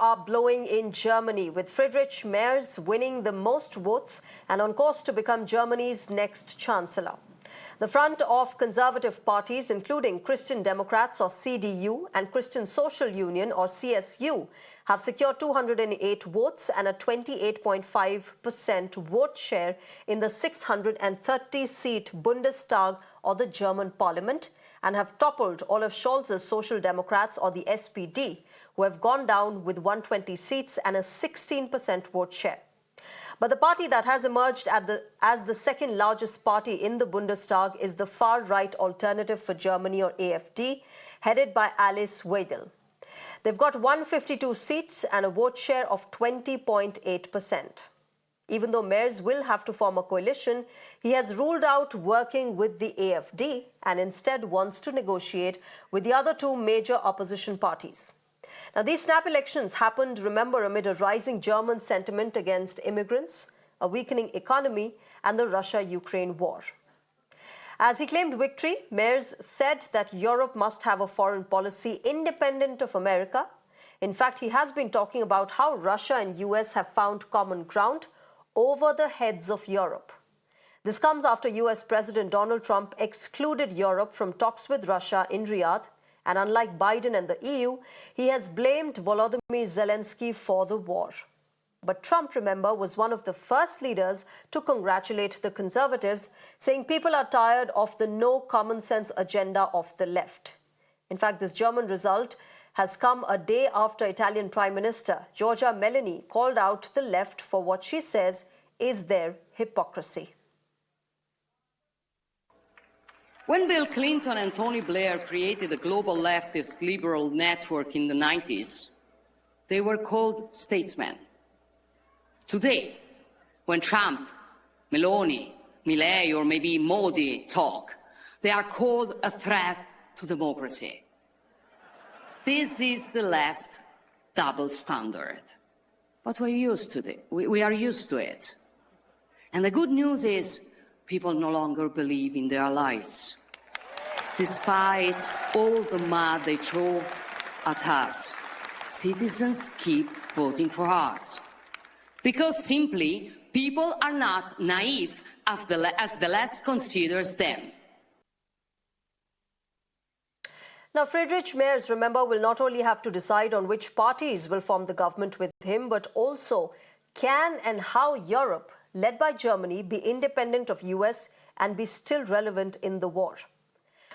are blowing in Germany, with Friedrich Merz winning the most votes and on course to become Germany's next chancellor. The front of conservative parties, including Christian Democrats or CDU and Christian Social Union or CSU, have secured 208 votes and a 28.5% vote share in the 630-seat Bundestag or the German parliament, and have toppled Olaf Scholz's Social Democrats or the SPD, who have gone down with 120 seats and a 16% vote share. But the party that has emerged as the second largest party in the Bundestag is the far-right Alternative for Germany, or AfD, headed by Alice Weidel. They've got 152 seats and a vote share of 20.8%. Even though Merz will have to form a coalition, he has ruled out working with the AfD and instead wants to negotiate with the other two major opposition parties. Now, these snap elections happened, remember, amid a rising German sentiment against immigrants, a weakening economy, and the Russia-Ukraine war. As he claimed victory, Merz said that Europe must have a foreign policy independent of America. In fact, he has been talking about how Russia and US have found common ground over the heads of Europe. This comes after US President Donald Trump excluded Europe from talks with Russia in Riyadh, and unlike Biden and the EU, he has blamed Volodymyr Zelensky for the war. But Trump, remember, was one of the first leaders to congratulate the conservatives, saying people are tired of the no common sense agenda of the left. In fact, this German result has come a day after Italian Prime Minister Giorgia Meloni called out the left for what she says is their hypocrisy. When Bill Clinton and Tony Blair created the global leftist liberal network in the 90s, they were called statesmen. Today, when Trump, Meloni, Milei, or maybe Modi talk, they are called a threat to democracy. This is the left's double standard. But we're used to it. We are used to it. And the good news is people no longer believe in their lies. Despite all the mud they throw at us, citizens keep voting for us. Because simply, people are not naive as the left considers them. Now, Friedrich Merz, remember, will not only have to decide on which parties will form the government with him, but also can and how Europe, led by Germany, be independent of US and be still relevant in the war.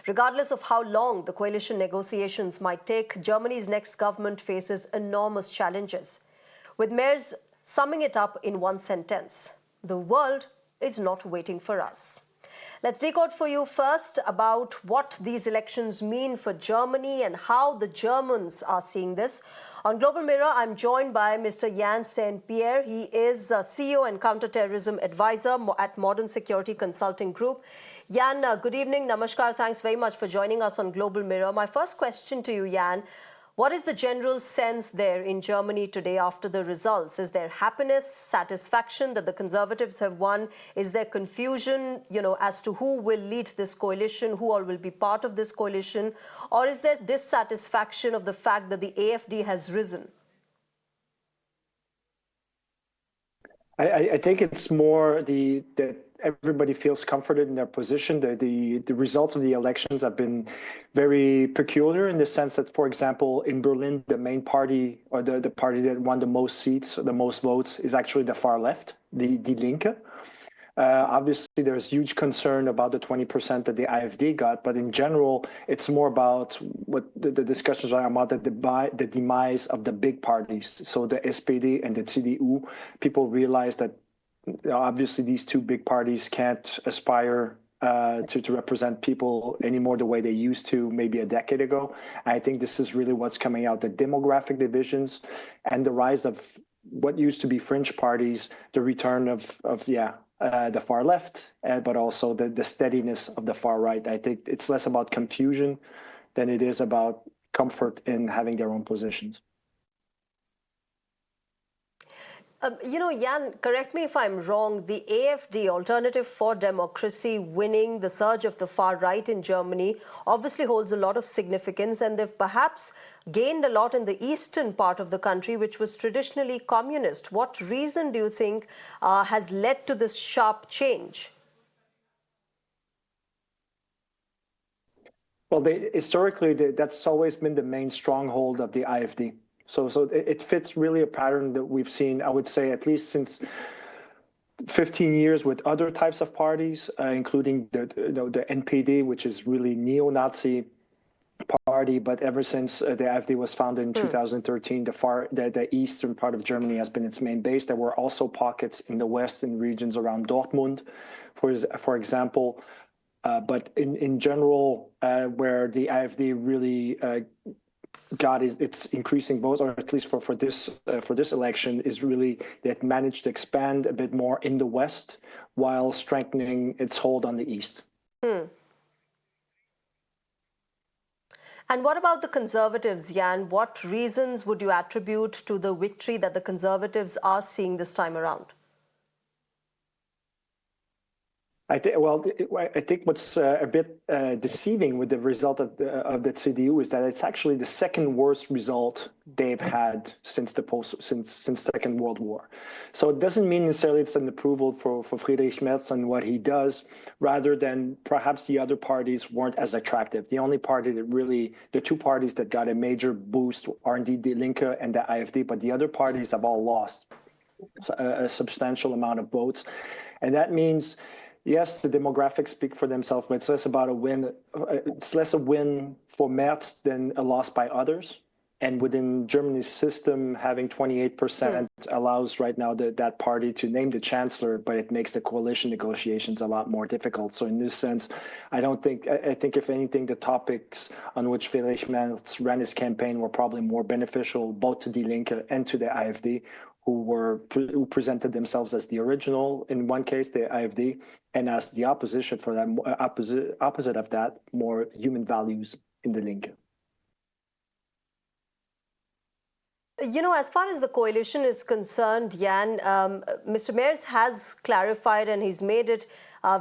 Regardless of how long the coalition negotiations might take, Germany's next government faces enormous challenges. With Merz summing it up in one sentence: the world is not waiting for us. Let's decode for you first about what these elections mean for Germany and how the Germans are seeing this. On Global Mirror, I'm joined by Mr. Jan St-Pierre. He is CEO and counterterrorism advisor at Modern Security Consulting Group. Jan, good evening. Namaskar. Thanks very much for joining us on Global Mirror. My first question to you, Jan, what is the general sense there in Germany today after the results? Is there happiness, satisfaction that the Conservatives have won? Is there confusion, as to who will lead this coalition, who all will be part of this coalition? Or is there dissatisfaction of the fact that the AfD has risen? I think it's more that everybody feels comforted in their position. The results of the elections have been very peculiar in the sense that, for example, in Berlin, the main party, or the party that won the most seats or the most votes, is actually the far left, the Die Linke. Obviously, there's huge concern about the 20% that the AfD got, but in general, it's more about what the discussions are about the demise of the big parties. So the SPD and the CDU, people realize that obviously these two big parties can't aspire to represent people anymore the way they used to maybe a decade ago. I think this is really what's coming out, the demographic divisions and the rise of what used to be fringe parties, the return of the far left, but also the steadiness of the far right. I think it's less about confusion than it is about comfort in having their own positions. Jan, correct me if I'm wrong, the AfD, Alternative for Democracy, winning the surge of the far right in Germany obviously holds a lot of significance, and they've perhaps gained a lot in the eastern part of the country, which was traditionally communist. What reason do you think has led to this sharp change? Well, historically, that's always been the main stronghold of the AfD. So it fits really a pattern that we've seen, I would say, at least since 15 years with other types of parties, including the NPD, which is really neo-Nazi party. But ever since the AfD was founded in 2013, the eastern part of Germany has been its main base. There were also pockets in the west in regions around Dortmund, for example. But in general, where the AfD really got its increasing votes, or at least for this election, is really that managed to expand a bit more in the west while strengthening its hold on the east. And what about the Conservatives, Jan? What reasons would you attribute to the victory that the Conservatives are seeing this time around? I think what's a bit deceiving with the result of the CDU is that it's actually the second worst result they've had since since Second World War. So it doesn't mean necessarily it's an approval for Friedrich Merz and what he does, rather than perhaps the other parties weren't as attractive. The only party that really, the two parties that got a major boost are indeed Die Linke and the AfD, but the other parties have all lost a substantial amount of votes, and that means, yes, the demographics speak for themselves, but it's less about a win. It's less a win for Merz than a loss by others. And within Germany's system, having 28% allows right now that party to name the chancellor, but it makes the coalition negotiations a lot more difficult. So in this sense, I think if anything, the topics on which Friedrich Merz ran his campaign were probably more beneficial both to Die Linke and to the AfD, who presented themselves as the original in one case, the AfD, and as the opposition for that opposite of that, more human values in the Linke. As far as the coalition is concerned, Jan, Mr. Merz has clarified and he's made it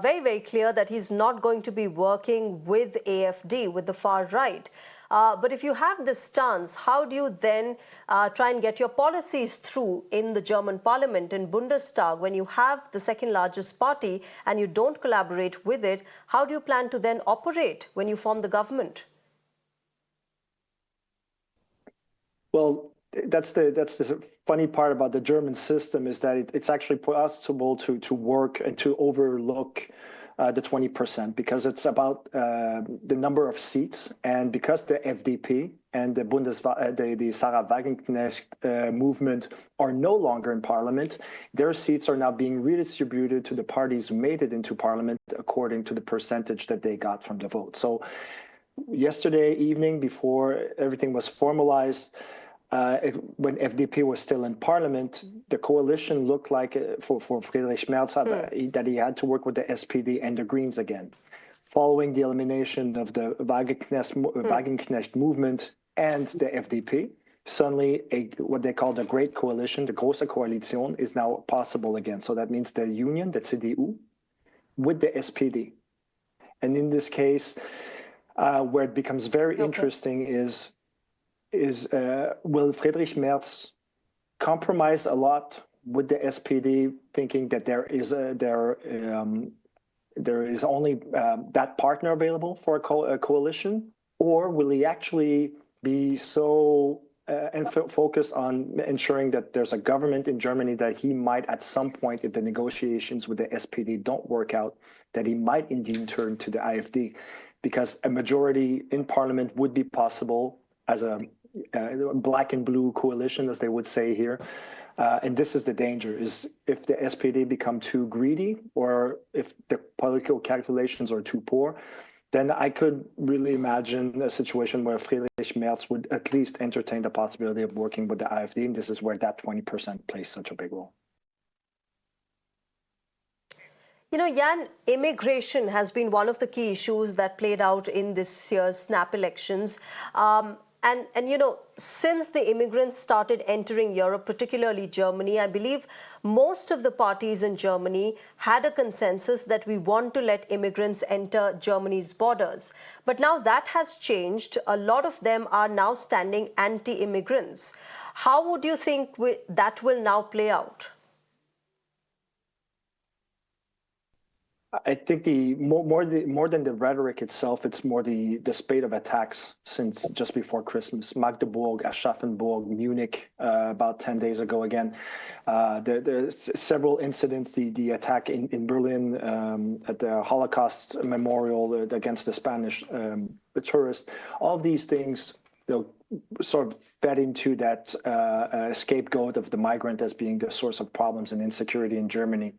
very, very clear that he's not going to be working with AfD, with the far right. But if you have this stance, how do you then try and get your policies through in the German parliament, in Bundestag, when you have the second largest party and you don't collaborate with it? How do you plan to then operate when you form the government? Well, that's the funny part about the German system, is that it's actually possible to work and to overlook the 20%, because it's about the number of seats, and because the FDP and the Sarah Wagenknecht movement are no longer in parliament, their seats are now being redistributed to the parties who made it into parliament according to the percentage that they got from the vote. So yesterday evening, before everything was formalized, when FDP was still in parliament, the coalition looked like for Friedrich Merz that he had to work with the SPD and the Greens again. Following the elimination of the Wagenknecht movement and the FDP, suddenly what they call the Great Coalition, the Große Koalition, is now possible again. So that means the union, the CDU, with the SPD. And in this case, where it becomes very interesting is will Friedrich Merz compromise a lot with the SPD, thinking that there is only that partner available for a coalition, or will he actually be so and focus on ensuring that there's a government in Germany that he might at some point, if the negotiations with the SPD don't work out, that he might indeed turn to the AfD, because a majority in parliament would be possible as a black and blue coalition, as they would say here. And this is the danger, is if the SPD become too greedy, or if the political calculations are too poor, then I could really imagine a situation where Friedrich Merz would at least entertain the possibility of working with the AfD, and this is where that 20% plays such a big role. Jan, immigration has been one of the key issues that played out in this year's snap elections. And you know, since the immigrants started entering Europe, particularly Germany, I believe most of the parties in Germany had a consensus that we want to let immigrants enter Germany's borders. But now that has changed. A lot of them are now standing anti-immigrants. How would you think that will now play out? I think the more than the rhetoric itself, it's more the spate of attacks since just before Christmas. Magdeburg, Aschaffenburg, Munich, about 10 days ago again. There's several incidents. The attack in Berlin at the Holocaust Memorial against the Spanish tourists. All of these things, sort of fed into that scapegoat of the migrant as being the source of problems and insecurity in Germany.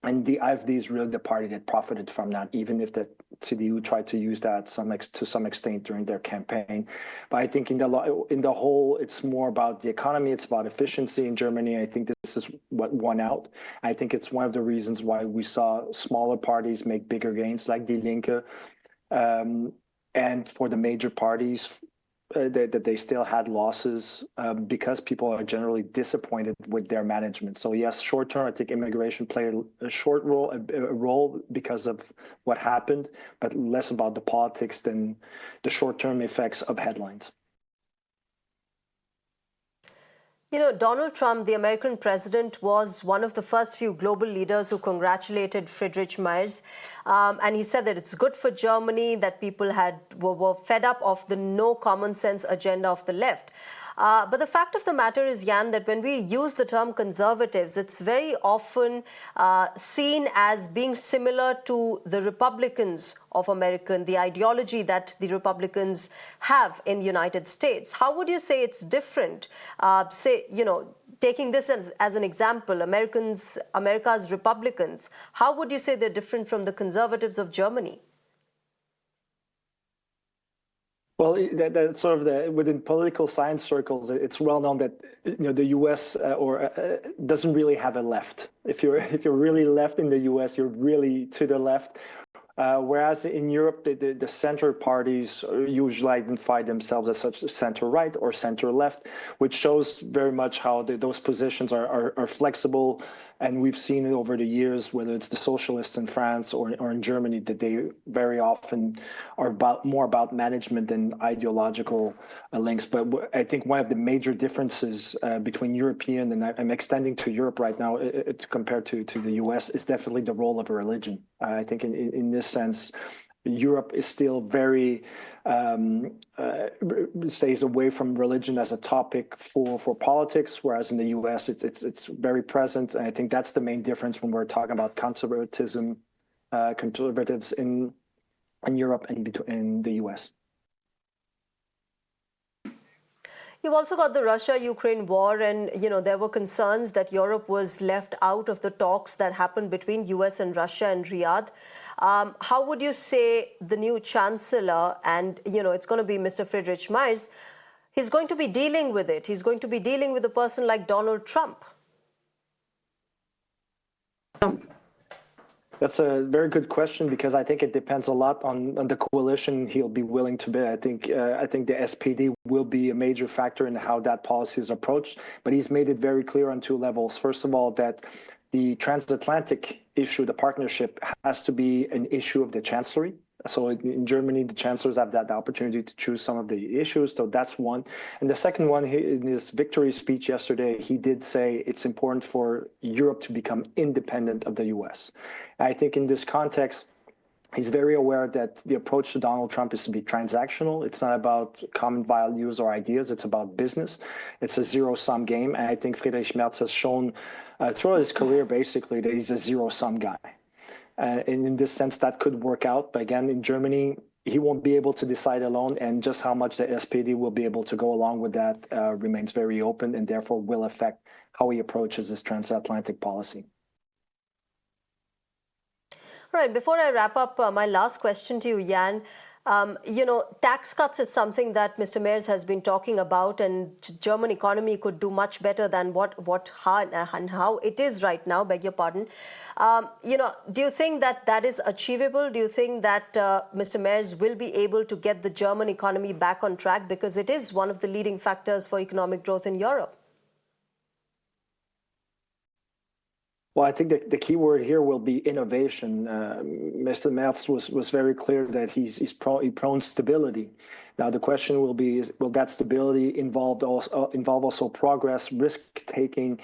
And the AfD is really the party that profited from that, even if the CDU tried to use that to some extent during their campaign. But I think in the whole, it's more about the economy. It's about efficiency in Germany. I think this is what won out. I think it's one of the reasons why we saw smaller parties make bigger gains, like Die Linke, and for the major parties, that they still had losses because people are generally disappointed with their management. So yes, short term, I think immigration played a role because of what happened, but less about the politics than the short term effects of headlines. You know, Donald Trump, the American president, was one of the first few global leaders who congratulated Friedrich Merz. And he said that it's good for Germany, that people were fed up of the no common sense agenda of the left. But the fact of the matter is, Jan, that when we use the term conservatives, it's very often seen as being similar to the Republicans of America, the ideology that the Republicans have in the United States. How would you say it's different? Say, you know, taking this as an example, America's Republicans, how would you say they're different from the conservatives of Germany? Well, that's sort of within political science circles, it's well known that the U.S. Doesn't really have a left. If you're really left in the U.S., you're really to the left. Whereas in Europe, the center parties usually identify themselves as such center-right or center-left, which shows very much how those positions are flexible. And we've seen it over the years, whether it's the socialists in France or in Germany, that they very often are more about management than ideological links. But I think one of the major differences between European, and I'm extending to Europe right now compared to the US, is definitely the role of religion. I think in this sense, Europe is still very stays away from religion as a topic for politics, whereas in the U.S. it's very present, and I think that's the main difference when we're talking about conservatives in Europe and in the U.S. You've also got the Russia-Ukraine war, and there were concerns that Europe was left out of the talks that happened between US and Russia and Riyadh. How would you say the new chancellor, and it's going to be Mr. Friedrich Merz, he's going to be dealing with it? He's going to be dealing with a person like Donald Trump. That's a very good question, because I think it depends a lot on the coalition he'll be willing to be. I think the SPD will be a major factor in how that policy is approached, but he's made it very clear on two levels. First of all, that the transatlantic issue, the partnership, has to be an issue of the chancellery. So in Germany, the chancellors have that opportunity to choose some of the issues. So that's one. And the second one, in his victory speech yesterday, he did say it's important for Europe to become independent of the US. I think in this context, he's very aware that the approach to Donald Trump is to be transactional. It's not about common values or ideas. It's about business. It's a zero-sum game. And I think Friedrich Merz has shown throughout his career, basically, that he's a zero-sum guy. And in this sense, that could work out. But again, in Germany, he won't be able to decide alone. And just how much the SPD will be able to go along with that remains very open, and therefore will affect how he approaches his transatlantic policy. All right, before I wrap up, my last question to you, Jan. Tax cuts is something that Mr. Merz has been talking about, and German economy could do much better than how it is right now. Beg your pardon. Do you think that that is achievable? Do you think that Mr. Merz will be able to get the German economy back on track, because it is one of the leading factors for economic growth in Europe? Well, I think the key word here will be innovation. Mr. Merz was very clear that he promotes stability. Now the question will be: will that stability involve also progress, risk taking,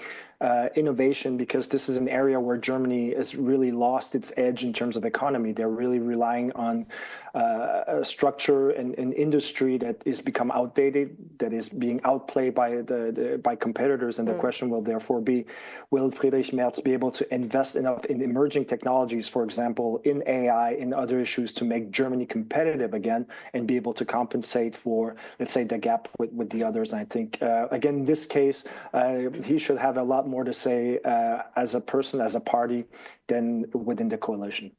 innovation? Because this is an area where Germany has really lost its edge in terms of economy. They're really relying on a structure and an industry that is become outdated, that is being outplayed by competitors. And the question will therefore be: will Friedrich Merz be able to invest enough in emerging technologies, for example, in AI, in other issues, to make Germany competitive again and be able to compensate for, let's say, the gap with the others? And I think, again, in this case, he should have a lot more to say as a person, as a party, than within the coalition.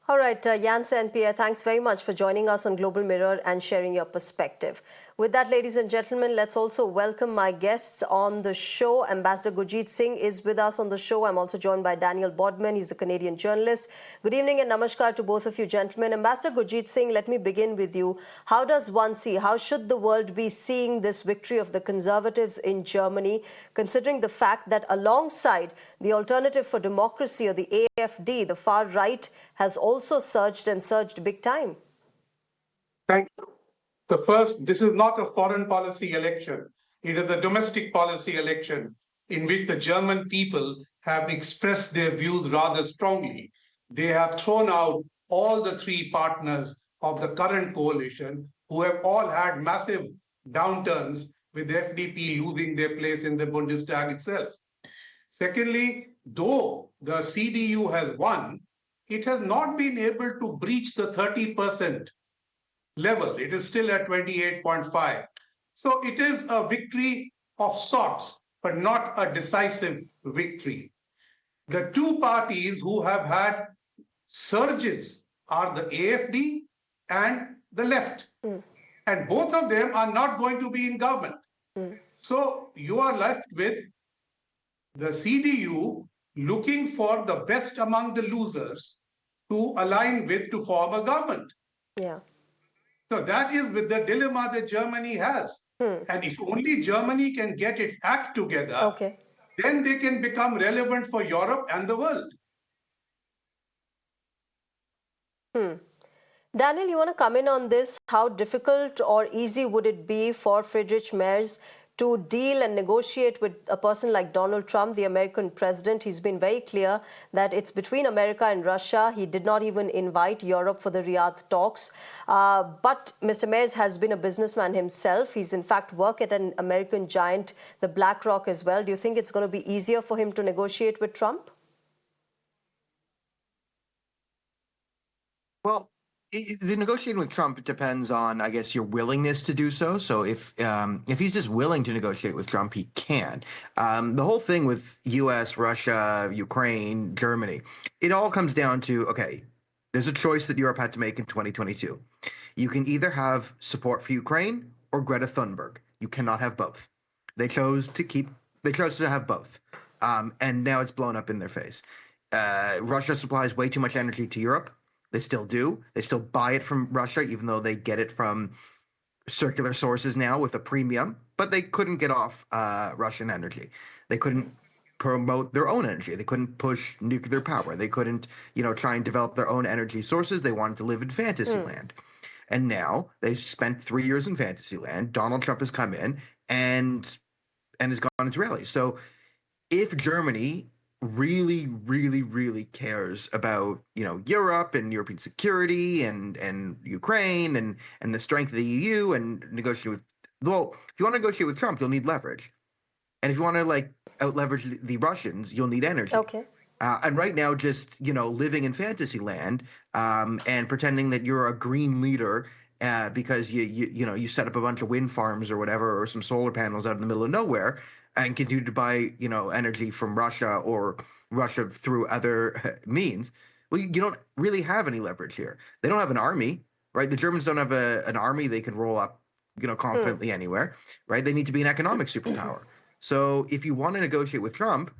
All right, Jan St-Pierre, thanks very much for joining us on Global Mirror and sharing your perspective. With that, ladies and gentlemen, let's also welcome my guests on the show. Ambassador Gurjeet Singh is with us on the show. I'm also joined by Daniel Bodman. He's a Canadian journalist. Good evening and namaskar to both of you gentlemen. Ambassador Gurjeet Singh, let me begin with you. How does one see, how should the world be seeing this victory of the Conservatives in Germany, considering the fact that alongside the Alternative for Democracy, or the AfD, the far right has also surged, and surged big time? Thank you. This is not a foreign policy election. It is a domestic policy election in which the German people have expressed their views rather strongly. They have thrown out all the three partners of the current coalition, who have all had massive downturns, with the FDP losing their place in the Bundestag itself. Secondly, though the CDU has won, it has not been able to breach the 30% level. It is still at 28.5. So it is a victory of sorts, but not a decisive victory. The two parties who have had surges are the AfD and the left. And both of them are not going to be in government. So you are left with the CDU looking for the best among the losers to align with to form a government. Yeah. So that is with the dilemma that Germany has. And if only Germany can get its act together, then they can become relevant for Europe and the world. Daniel, you want to come in on this? How difficult or easy would it be for Friedrich Merz to deal and negotiate with a person like Donald Trump, the American president? He's been very clear that it's between America and Russia. He did not even invite Europe for the Riyadh talks. But Mr. Merz has been a businessman himself. He's in fact worked at an American giant, the BlackRock, as well. Do you think it's going to be easier for him to negotiate with Trump? Well, the negotiating with Trump depends on, I guess, your willingness to do so. So if he's just willing to negotiate with Trump, he can. The whole thing with U.S., Russia, Ukraine, Germany, it all comes down to, okay, there's a choice that Europe had to make in 2022. You can either have support for Ukraine or Greta Thunberg. You cannot have both. They chose to have both. And now it's blown up in their face. Russia supplies way too much energy to Europe. They still do. They still buy it from Russia, even though they get it from circular sources now with a premium. But they couldn't get off Russian energy. They couldn't promote their own energy. They couldn't push nuclear power. They couldn't, try and develop their own energy sources. They wanted to live in fantasy land. And now they've spent 3 years in fantasy land. Donald Trump has come in and has gone Israeli. So if Germany really, really, really cares about, Europe and European security and Ukraine and the strength of the EU and negotiate with, well, if you want to negotiate with Trump, you'll need leverage. And if you want to out leverage the Russians, you'll need energy. Okay. And right now, just, living in fantasy land and pretending that you're a green leader because you set up a bunch of wind farms or whatever, or some solar panels out in the middle of nowhere, and continue to buy, energy from Russia or Russia through other means. Well, you don't really have any leverage here. They don't have an army, right? The Germans don't have an army they can roll up, confidently anywhere, right? They need to be an economic superpower. So if you want to negotiate with Trump,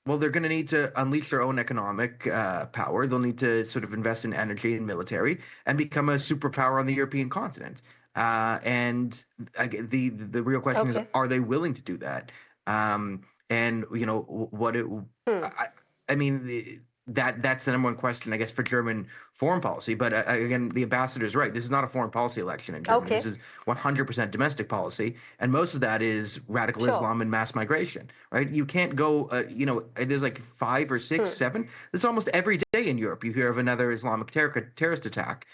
well, they're going to need to unleash their own economic power. They'll need to sort of invest in energy and military and become a superpower on the European continent. And the real question is, are they willing to do that? And what it, I mean, that's the number one question, I guess, for German foreign policy. But again, the ambassador is right. This is not a foreign policy election in Germany. This is 100% domestic policy, and most of that is radical Islam and mass migration. Right? You can't go. There's like 5 or 6, 7. It's almost every day in Europe you hear of another Islamic terrorist attack.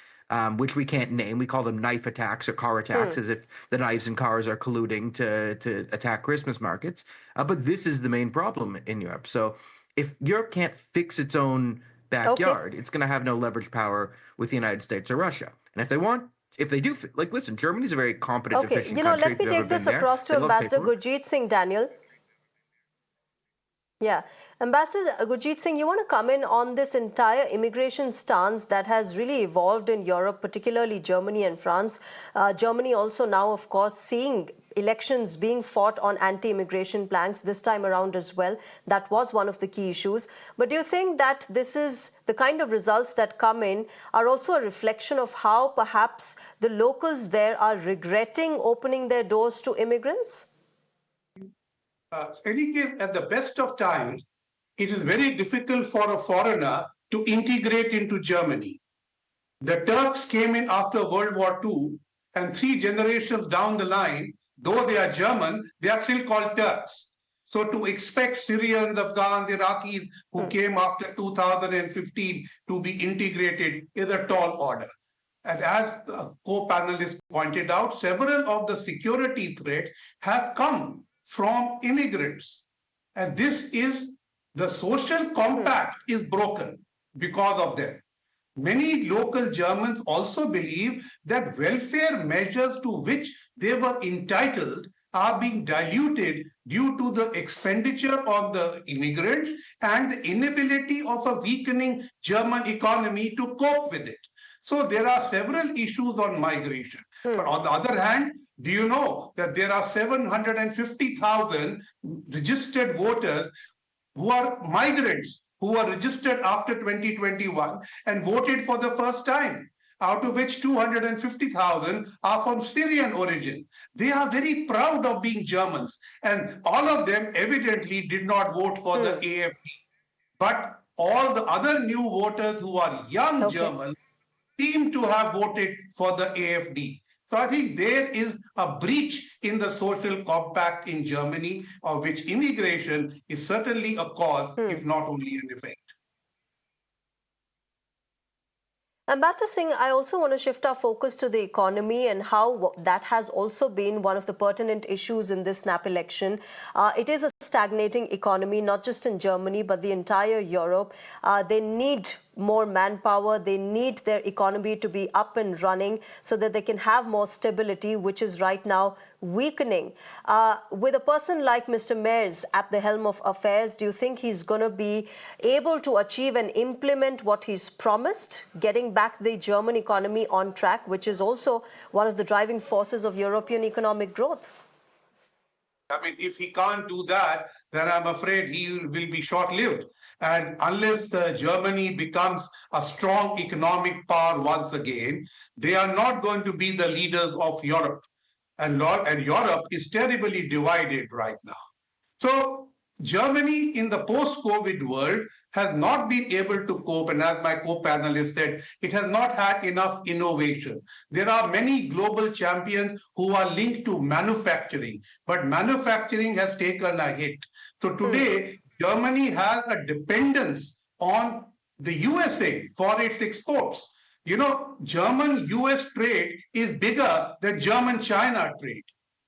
Which we can't name. We call them knife attacks or car attacks, as if the knives and cars are colluding to attack Christmas markets. But this is the main problem in Europe. So if Europe can't fix its own backyard, it's going to have no leverage power with the United States or Russia. And if they do, listen, Germany's a very competent, efficient country. Let me take this across to Ambassador Gurjeet Singh, Daniel. Yeah. Ambassador Gurjeet Singh, you want to come in on this entire immigration stance that has really evolved in Europe, particularly Germany and France. Germany also now, of course, seeing elections being fought on anti-immigration planks this time around as well. That was one of the key issues. But do you think that this is the kind of results that come in are also a reflection of how perhaps the locals there are regretting opening their doors to immigrants? Any case, at the best of times, it is very difficult for a foreigner to integrate into Germany. The Turks came in after World War II, and 3 generations down the line, though they are German, they are still called Turks. So to expect Syrians, Afghans, Iraqis who came after 2015 to be integrated is a tall order. And as the co-panelists pointed out, several of the security threats have come from immigrants. And the social compact is broken because of them. Many local Germans also believe that welfare measures to which they were entitled are being diluted due to the expenditure of the immigrants and the inability of a weakening German economy to cope with it. So there are several issues on migration. But on the other hand, do you know that there are 750,000 registered voters who are migrants who were registered after 2021 and voted for the first time, out of which 250,000 are from Syrian origin. They are very proud of being Germans, and all of them evidently did not vote for the AfD. But all the other new voters who are young Germans seem to have voted for the AfD. So I think there is a breach in the social compact in Germany, of which immigration is certainly a cause, if not only an effect. Ambassador Singh, I also want to shift our focus to the economy and how that has also been one of the pertinent issues in this snap election. It is a stagnating economy, not just in Germany, but the entire Europe. They need more manpower. They need their economy to be up and running so that they can have more stability, which is right now weakening. With a person like Mr. Merz at the helm of affairs, do you think he's going to be able to achieve and implement what he's promised, getting back the German economy on track, which is also one of the driving forces of European economic growth? I mean, if he can't do that, then I'm afraid he will be short-lived. And unless Germany becomes a strong economic power once again, they are not going to be the leaders of Europe. And Europe is terribly divided right now. So Germany in the post-COVID world has not been able to cope. And as my co-panelist said, it has not had enough innovation. There are many global champions who are linked to manufacturing, but manufacturing has taken a hit. So today, Germany has a dependence on the USA for its exports. You know, German-US trade is bigger than German-China trade.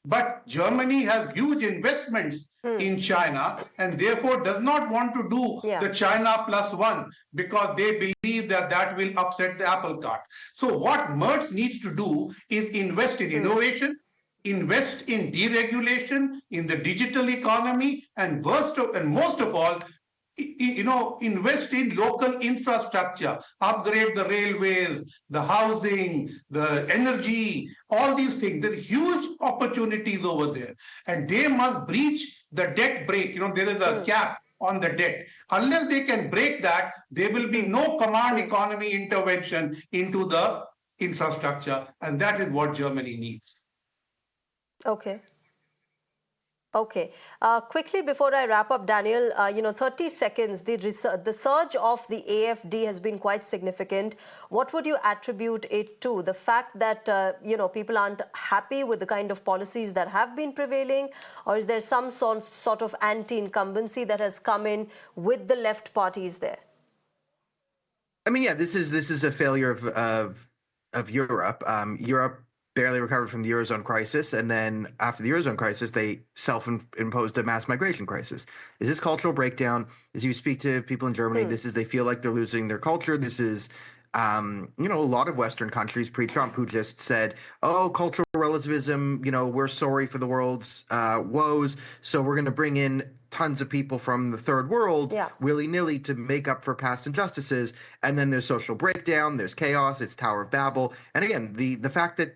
But Germany has huge investments in China and therefore does not want to do the China +1 because they believe that that will upset the apple cart. So what Merz needs to do is invest in innovation, invest in deregulation, in the digital economy, and most of all, invest in local infrastructure, upgrade the railways, the housing, the energy, all these things. There are huge opportunities over there. And they must breach the debt break. There is a cap on the debt. Unless they can break that, there will be no command economy intervention into the infrastructure. And that is what Germany needs. Okay. Okay. Quickly, before I wrap up, Daniel, 30 seconds, the surge of the AfD has been quite significant. What would you attribute it to? The fact that, people aren't happy with the kind of policies that have been prevailing? Or is there some sort of anti-incumbency that has come in with the left parties there? I mean, yeah, this is a failure of Europe. Europe barely recovered from the Eurozone crisis, and then after the Eurozone crisis, they self-imposed a mass migration crisis. Is this cultural breakdown? As you speak to people in Germany, they feel like they're losing their culture. This is, a lot of Western countries pre-Trump who just said, oh, cultural relativism, we're sorry for the world's woes, so we're going to bring in tons of people from the third world willy-nilly to make up for past injustices. And then there's social breakdown, there's chaos, it's Tower of Babel. And again, the fact that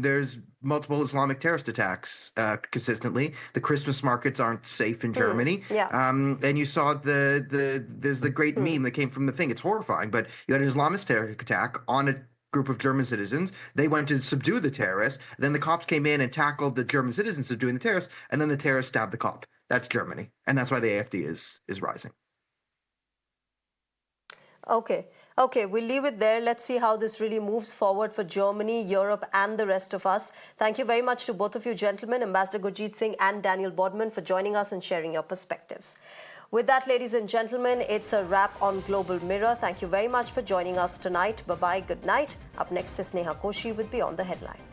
there's multiple Islamic terrorist attacks consistently. The Christmas markets aren't safe in Germany. And you saw there's the great meme that came from the thing. It's horrifying, but you had an Islamist terrorist attack on a group of German citizens. They went to subdue the terrorists. Then the cops came in and tackled the German citizens subduing the terrorists, and then the terrorists stabbed the cop. That's Germany, and that's why the AfD is rising. Okay, we'll leave it there. Let's see how this really moves forward for Germany, Europe, and the rest of us. Thank you very much to both of you gentlemen, Ambassador Gurjeet Singh and Daniel Bodman, for joining us and sharing your perspectives. With that, ladies and gentlemen, it's a wrap on Global Mirror. Thank you very much for joining us tonight. Bye-bye, good night. Up next is Neha Koshi with Beyond the Headlines.